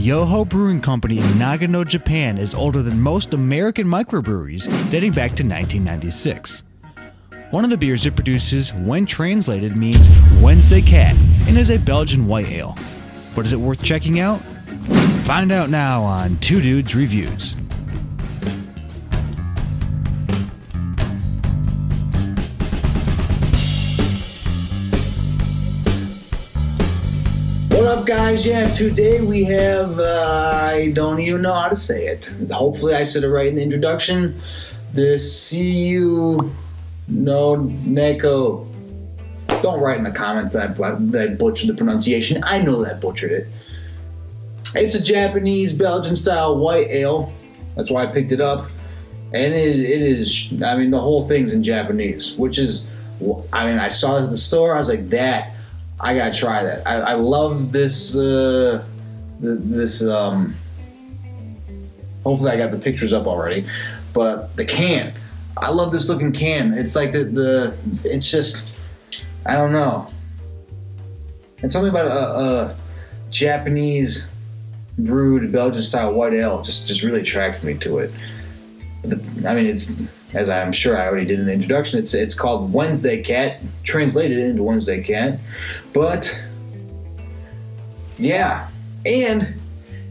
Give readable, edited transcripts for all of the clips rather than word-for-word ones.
YoHo Brewing Company in Nagano, Japan is older than most American microbreweries, dating back to 1996. One of the beers it produces, when translated, means Wednesday Cat and is a Belgian white ale. But is it worth checking out? Find out now on Two Dudes Reviews. What up, guys? Yeah, today we have, I don't even know how to say it. Hopefully I said it right in the introduction. The Siu no Neko. Don't write in the comments that I butchered the pronunciation. I know that I butchered it. It's a Japanese Belgian style white ale. That's why I picked it up. And it is, I mean, the whole thing's in Japanese, which is, I mean, I saw it at the store. I was like, I gotta try that. I love this. Hopefully, I got the pictures up already. But the can, I love this looking can. It's like it's just, I don't know. It's something about a Japanese brewed Belgian style white ale just really attracted me to it. I mean, it's, as I'm sure I already did in the introduction, it's called Wednesday Cat, translated into Wednesday Cat. But yeah, and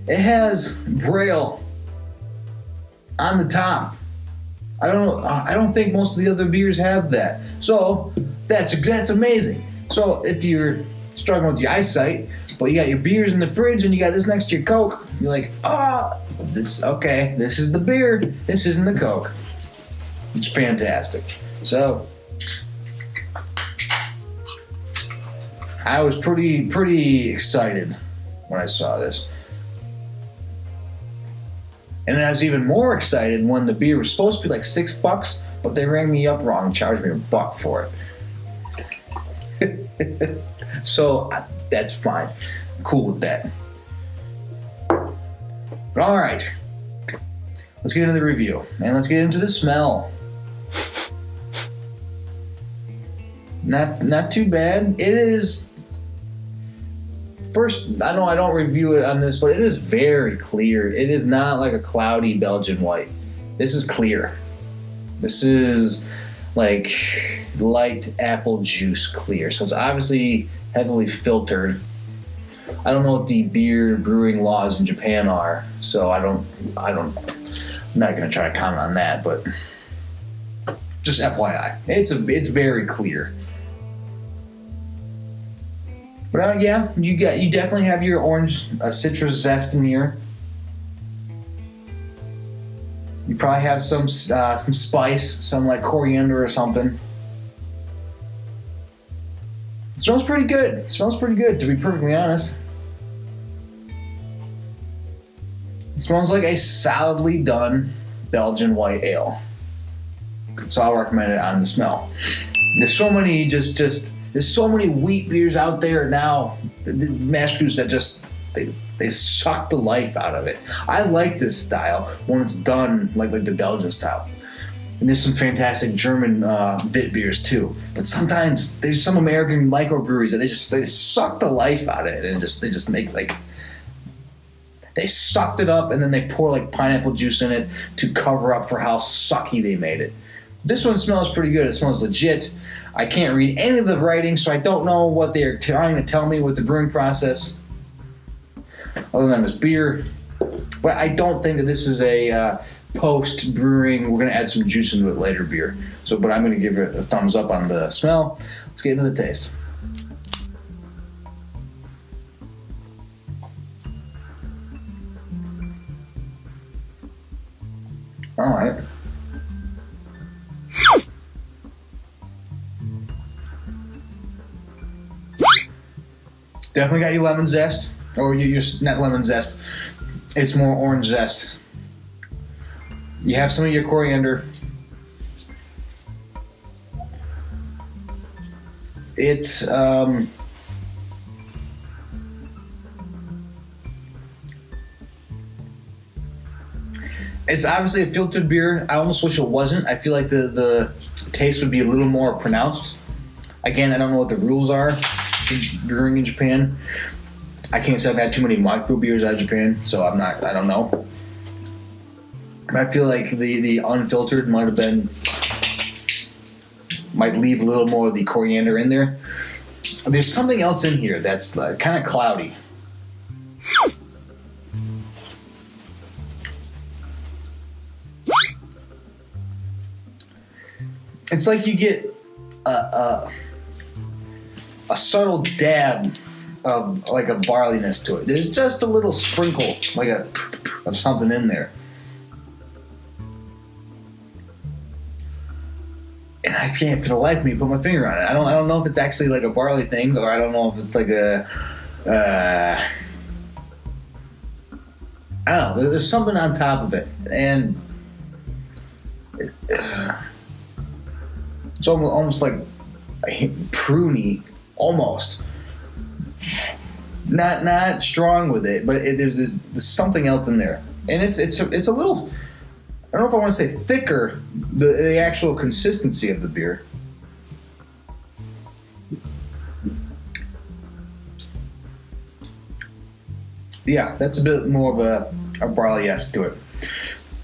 it has Braille on the top. I don't think most of the other beers have that. So that's amazing. So if you're struggling with your eyesight, but you got your beers in the fridge and you got this next to your Coke, you're like, this is the beer. This isn't the Coke. It's fantastic. So I was pretty excited when I saw this. And I was even more excited when the beer was supposed to be like $6, but they rang me up wrong and charged me $1 for it. So that's fine. I'm cool with that. But all right. Let's get into the review. And let's get into the smell. Not too bad. It is, first, I know I don't review it on this, but it is very clear. It is not like a cloudy Belgian white. This is clear. This is like light apple juice clear. So it's obviously heavily filtered. I don't know what the beer brewing laws in Japan are, so I'm not going to try to comment on that, but just FYI, it's very clear. But yeah, you definitely have your orange citrus zest in here. You probably have some spice, some like coriander or something. It smells pretty good. It smells pretty good, to be perfectly honest. It smells like a solidly done Belgian white ale. So I'll recommend it on the smell. There's so many there's so many wheat beers out there now, the mass produced, that just they suck the life out of it. I like this style when it's done like the Belgian style. And there's some fantastic German bit beers too. But sometimes there's some American microbreweries that they suck the life out of it, and they just make like, they sucked it up and then they pour like pineapple juice in it to cover up for how sucky they made it. This one smells pretty good. It smells legit. I can't read any of the writing, so I don't know what they're trying to tell me with the brewing process, other than this beer. But I don't think that this is a post-brewing, we're going to add some juice into it later beer. But I'm going to give it a thumbs up on the smell. Let's get into the taste. All right. Definitely got your lemon zest, or your not lemon zest. It's more orange zest. You have some of your coriander. It's obviously a filtered beer. I almost wish it wasn't. I feel like the taste would be a little more pronounced. Again, I don't know what the rules are for brewing in Japan. I can't say I've had too many micro beers out of Japan, so I don't know. But I feel like the unfiltered might leave a little more of the coriander in there. There's something else in here that's kind of cloudy. It's like you get a subtle dab of like a barleyness to it. There's just a little sprinkle of something in there. And I can't for the life of me put my finger on it. I don't know if it's actually like a barley thing, or I don't know if it's like I don't know. There's something on top of it, and it's almost like pruny, almost. Not strong with it, but there's something else in there, and it's a little. I don't know if I want to say thicker, the actual consistency of the beer. Yeah, that's a bit more of a barley-esque to it.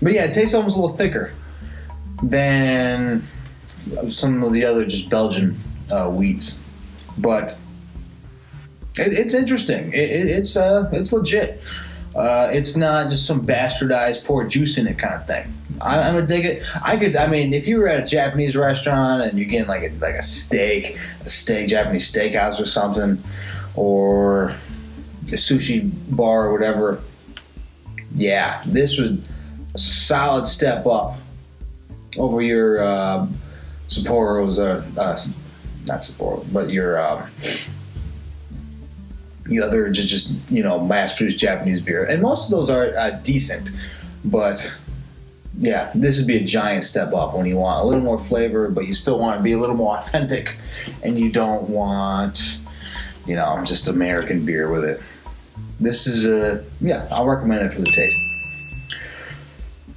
But yeah, it tastes almost a little thicker than some of the other just Belgian wheats. But it's interesting. It's legit. It's not just some bastardized pour juice in it kind of thing. I'm gonna dig it. I mean, if you were at a Japanese restaurant and you're getting like a steak Japanese steakhouse or something, or a sushi bar or whatever, yeah, this would a solid step up over your Sapporo's, not Sapporo, but your other just mass-produced Japanese beer, and most of those are decent, but yeah, this would be a giant step up when you want a little more flavor, but you still want to be a little more authentic, and you don't want just American beer with it. This is I'll recommend it for the taste.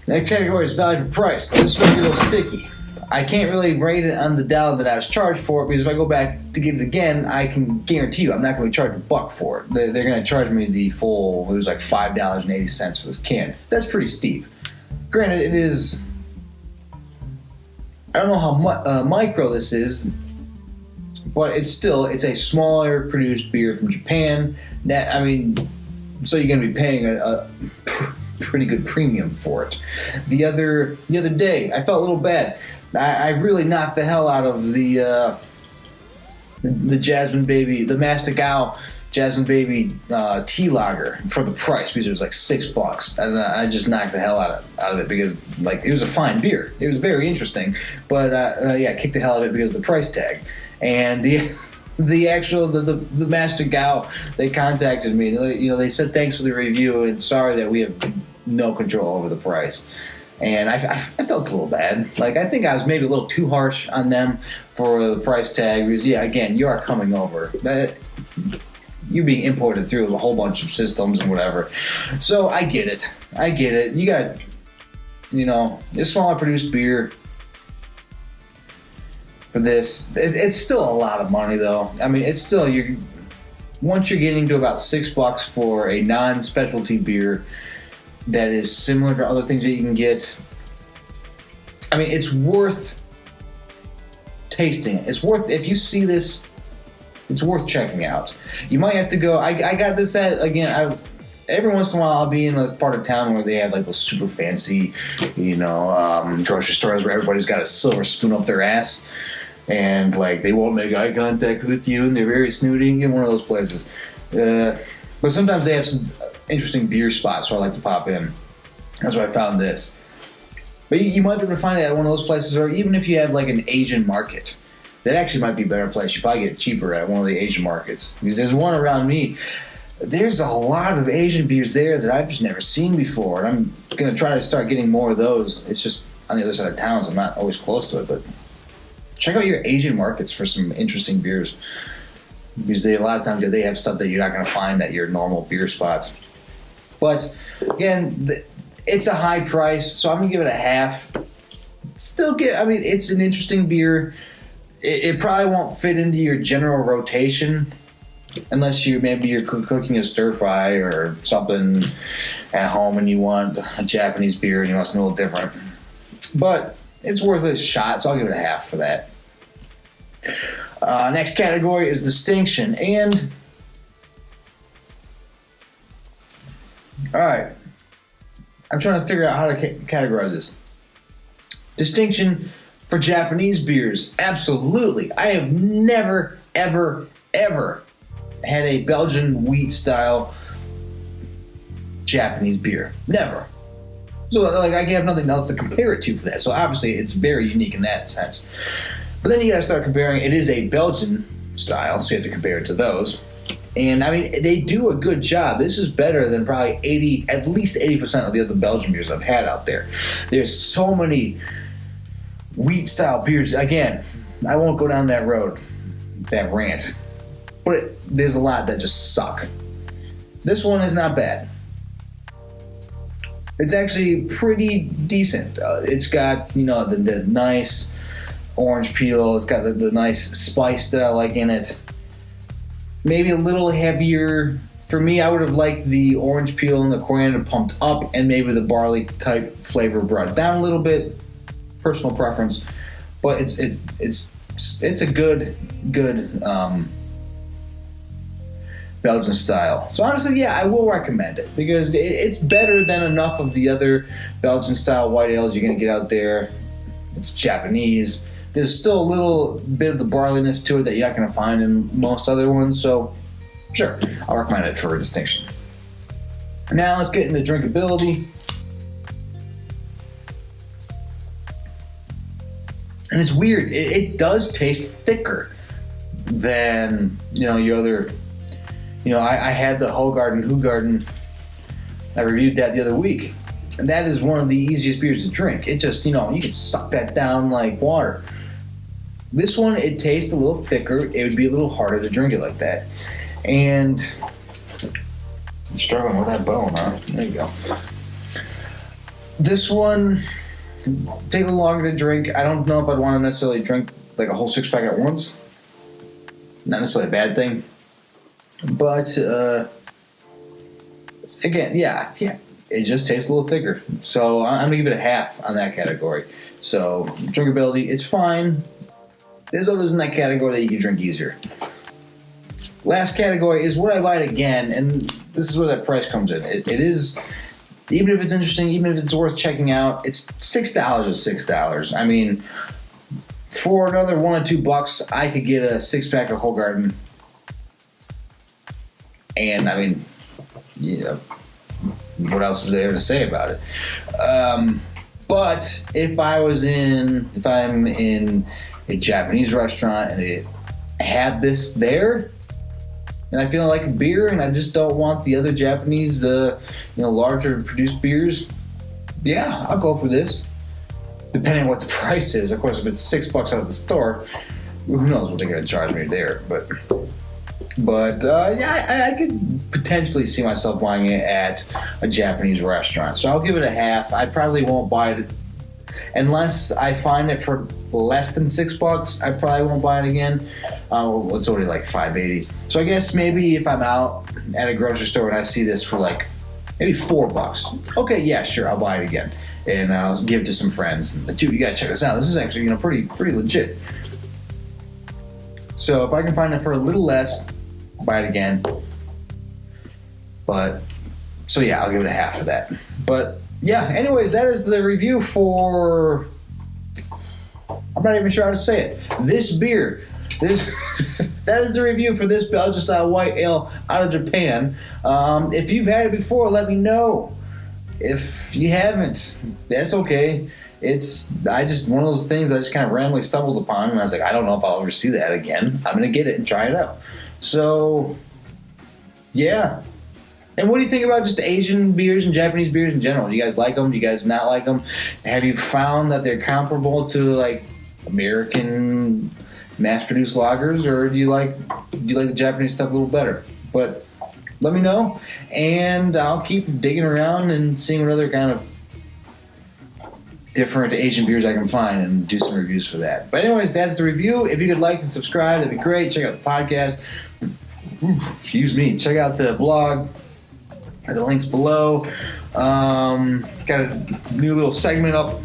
Next category is value for price. This might be a little sticky. I can't really rate it on the dollar that I was charged for it, because if I go back to get it again, I can guarantee you I'm not going to charge $1 for it. They're going to charge me the full, it was like $5.80 for this can. That's pretty steep. Granted, it is, I don't know how micro this is, but it's a smaller produced beer from Japan. So you're going to be paying a pretty good premium for it. The other day, I felt a little bad. I really knocked the hell out of the Jasmine Baby, the Mastigao Jasmine Baby tea lager for the price, because it was like $6, and I just knocked the hell out of it because it was a fine beer. It was very interesting, but I kicked the hell out of it because of the price tag. And the Mastigao, they contacted me. They said thanks for the review and sorry that we have no control over the price. And I felt a little bad. I think I was maybe a little too harsh on them for the price tag, because again, you are coming over. You're being imported through a whole bunch of systems and whatever. So I get it. You got, this smaller produced beer for this. It's still a lot of money, though. I mean, it's still, once you're getting to about $6 for a non-specialty beer that is similar to other things that you can get. I mean, it's worth tasting. It's worth, if you see this, it's worth checking out. You might have to go, I got this at, again, every once in a while I'll be in a part of town where they have those super fancy, grocery stores where everybody's got a silver spoon up their ass, and they won't make eye contact with you, and they're very snooty. Get one of those places. But sometimes they have some interesting beer spots, so I like to pop in. That's where I found this. But you might be able to find it at one of those places, or even if you have an Asian market. That actually might be a better place. You probably get it cheaper at one of the Asian markets. Because there's one around me. There's a lot of Asian beers there that I've just never seen before. And I'm going to try to start getting more of those. It's just on the other side of town, so I'm not always close to it. But check out your Asian markets for some interesting beers. Because a lot of times they have stuff that you're not going to find at your normal beer spots. But again, it's a high price, so I'm going to give it a half. It's an interesting beer. It probably won't fit into your general rotation Unless maybe you're cooking a stir fry or something at home and you want a Japanese beer and you want something a little different. But it's worth a shot, so I'll give it a half for that. Next category is distinction. And all right, I'm trying to figure out how to categorize this. Distinction for Japanese beers, absolutely. I have never, ever, ever had a Belgian wheat style Japanese beer. Never. So like I have nothing else to compare it to for that. So obviously it's very unique in that sense. But then you gotta start comparing. It is a Belgian style, so you have to compare it to those. And I mean, they do a good job. This is better than probably at least 80% of the other Belgian beers I've had out there. There's so many wheat style beers. Again, I won't go down that road, that rant. But there's a lot that just suck. This one is not bad. It's actually pretty decent. It's got, the nice orange peel. It's got the nice spice that I like in it. Maybe a little heavier. For me, I would have liked the orange peel and the coriander pumped up, and maybe the barley type flavor brought down a little bit. Personal preference, but it's a good Belgian style. So honestly, yeah, I will recommend it because it's better than enough of the other Belgian style white ales you're gonna get out there. It's Japanese. There's still a little bit of the barliness to it that you're not gonna find in most other ones. So sure, I'll recommend it for a distinction. Now let's get into drinkability. And it's weird. It does taste thicker than, your other... I had the Hoegaarden. I reviewed that the other week. And that is one of the easiest beers to drink. It just, you can suck that down like water. This one, it tastes a little thicker. It would be a little harder to drink it like that. And I'm struggling with that bone, huh? There you go. This one... take a little longer to drink. I don't know if I'd want to necessarily drink like a whole 6-pack at once. Not necessarily a bad thing. But, again, yeah, it just tastes a little thicker. So I'm going to give it a half on that category. So drinkability, it's fine. There's others in that category that you can drink easier. Last category is would I buy it again? And this is where that price comes in. It is... even if it's interesting, even if it's worth checking out, it's $6 is $6. I mean, for another $1 or $2, I could get a 6-pack of Hoegaarden. And I mean, what else is there to say about it? But if I'm in a Japanese restaurant and they had this there, and I feel like a beer, and I just don't want the other Japanese, larger produced beers, yeah, I'll go for this. Depending on what the price is. Of course, if it's $6 out of the store, who knows what they're going to charge me there. But yeah, I could potentially see myself buying it at a Japanese restaurant. So I'll give it a half. I probably won't buy it unless I find it for less than $6. I probably won't buy it again. It's already like $5.80. So I guess maybe if I'm out at a grocery store and I see this for like maybe $4, okay, yeah, sure, I'll buy it again, and I'll give it to some friends. Dude, you gotta check this out. This is actually pretty legit. So if I can find it for a little less, I'll buy it again. But so yeah, I'll give it a half for that. But yeah, anyways, that is the review for... I'm not even sure how to say it. This beer. That is the review for this Belgian style white ale out of Japan. If you've had it before, let me know. If you haven't, that's okay. It's one of those things I just kind of randomly stumbled upon, and I was like, I don't know if I'll ever see that again. I'm gonna get it and try it out. So, yeah. And what do you think about just Asian beers and Japanese beers in general? Do you guys like them? Do you guys not like them? Have you found that they're comparable to like American mass-produced lagers, or do you like the Japanese stuff a little better? But let me know, and I'll keep digging around and seeing what other kind of different Asian beers I can find and do some reviews for that. But anyways, that's the review. If you could like and subscribe, that'd be great. Check out the podcast. Excuse me. Check out the blog. The links below. Got a new little segment up.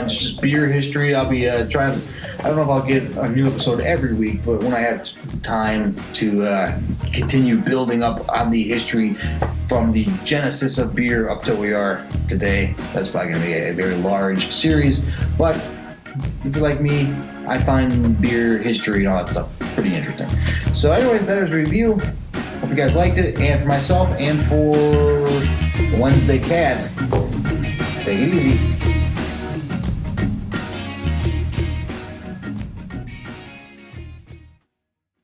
Just beer history. I'll be trying. I don't know if I'll get a new episode every week, but when I have time to continue building up on the history from the genesis of beer up to where we are today, that's probably going to be a very large series. But if you're like me, I find beer history and all that stuff pretty interesting. So anyways, that is a review. Hope you guys liked it. And for myself and for Wednesday Cat, take it easy.